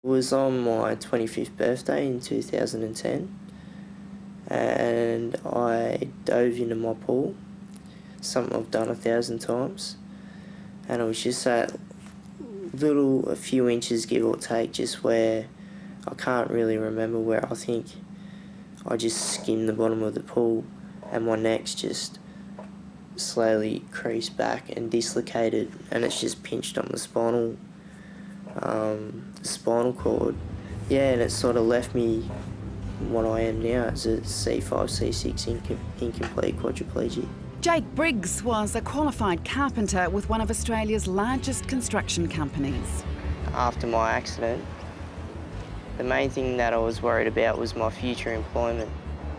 It was on my 25th birthday in 2010 and I dove into my pool, something I've done 1,000 times, and it was just that a few inches give or take, just where I can't really remember where. I think I just skimmed the bottom of the pool and my neck's just slowly creased back and dislocated, and it's just pinched on the spinal cord. Yeah, and it sort of left me what I am now as a C5, C6 incomplete quadriplegic. Jake Briggs was a qualified carpenter with one of Australia's largest construction companies. After my accident, the main thing that I was worried about was my future employment.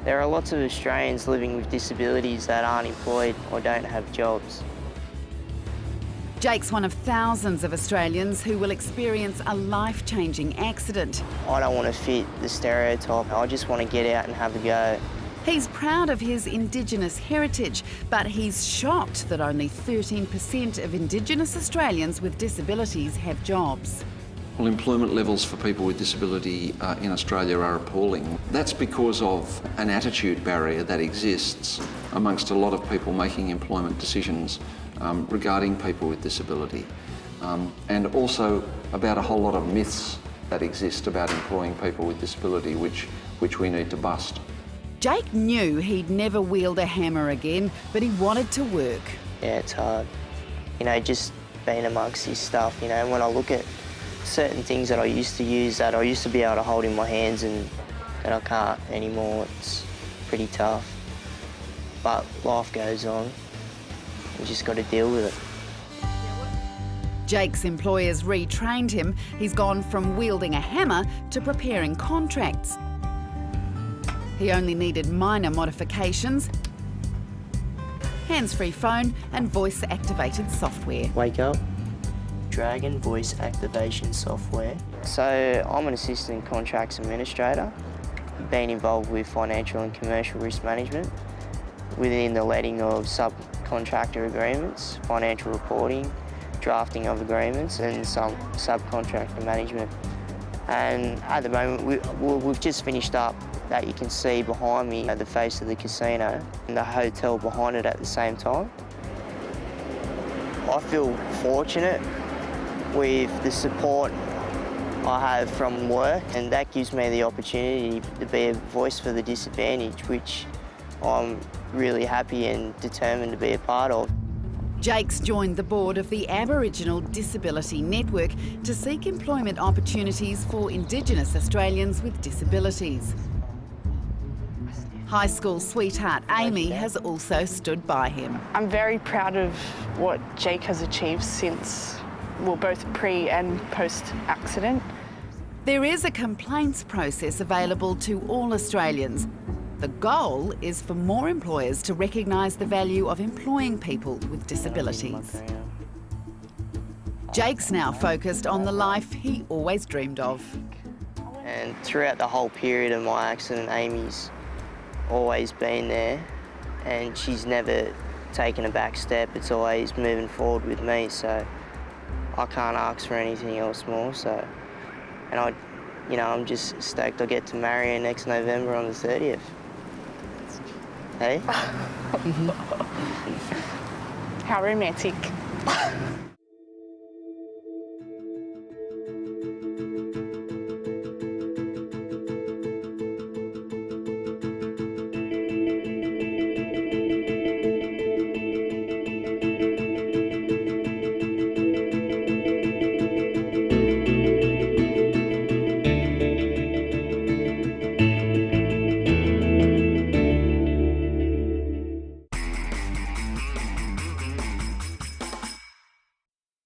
There are lots of Australians living with disabilities that aren't employed or don't have jobs. Jake's one of thousands of Australians who will experience a life-changing accident. I don't want to fit the stereotype. I just want to get out and have a go. He's proud of his Indigenous heritage, but he's shocked that only 13% of Indigenous Australians with disabilities have jobs. Well, employment levels for people with disability in Australia are appalling. That's because of an attitude barrier that exists amongst a lot of people making employment decisions regarding people with disability, and also about a whole lot of myths that exist about employing people with disability, which we need to bust. Jake knew he'd never wield a hammer again, but he wanted to work. Yeah, it's hard. You know, just being amongst this stuff, you know, when I look at certain things that I used to use, that I used to be able to hold in my hands and that I can't anymore, it's pretty tough. But life goes on. You just got to deal with it. Jake's employers retrained him. He's gone from wielding a hammer to preparing contracts. He only needed minor modifications, hands-free phone and voice-activated software. Wake up. Dragon voice activation software. So I'm an assistant contracts administrator, been involved with financial and commercial risk management within the letting of subcontractor agreements, financial reporting, drafting of agreements and some subcontractor management. And at the moment we've just finished up that you can see behind me at the face of the casino and the hotel behind it at the same time. I feel fortunate with the support I have from work, and that gives me the opportunity to be a voice for the disadvantaged, which I'm really happy and determined to be a part of. Jake's joined the board of the Aboriginal Disability Network to seek employment opportunities for Indigenous Australians with disabilities. High school sweetheart Amy has also stood by him. I'm very proud of what Jake has achieved since, well, both pre and post-accident. There is a complaints process available to all Australians. The goal is for more employers to recognise the value of employing people with disabilities. Jake's now focused on the life he always dreamed of. And throughout the whole period of my accident, Amy's always been there, and she's never taken a back step. It's always moving forward with me, so I can't ask for anything else more. So, and I'm just stoked I get to marry her next November on the 30th. Hey? How romantic.